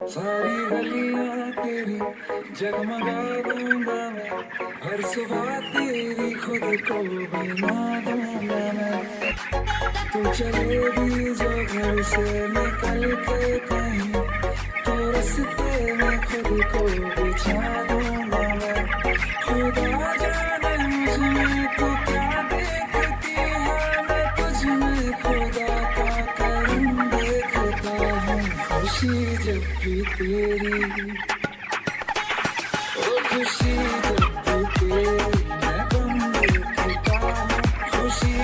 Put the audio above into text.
सारी गलियां तेरी जगमगा दूंगा मैं, हर सुबह तेरी खुद को बना दूंगा मैं। तू चलेगी जो घर से निकल के कहीं, तो रास्ते में खुद को बिछा दूंगा मैं। खुदा जाने मुझ में तू क्या देखती है, मैं तुझ में खुदा का करम देखता हूँ। खुशी जब भी तेरी, ओ खुशी जब भी तेरी, मैं गम देखता हूँ। खुशी